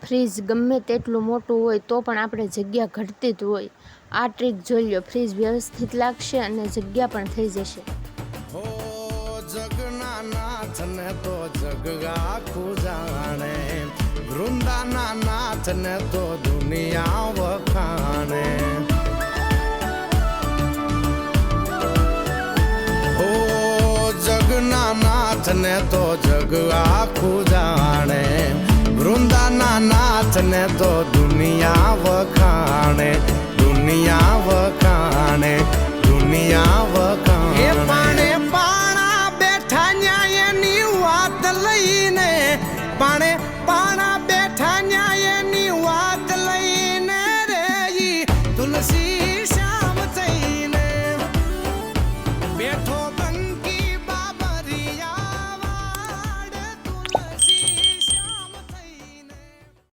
Fridge ગમે તેટલું મોટું હોય તો પણ આપણે જગ્યા ઘટતી જ હોય. આ ટ્રીક જોઈ લો, ફ્રીજ વ્યવસ્થિત લાગશે અને જગ્યા પણ થઈ જશે. હો જગના નાથને તો જગ આખું જાણે, વૃંદાના નાથને તો દુનિયા વખાણે. હો જગના નાથને તો જગ આખું જાણે, વૃંદાના નાથને તો દુનિયા વખાણે, દુનિયા વખાણે, દુનિયા વખાણે.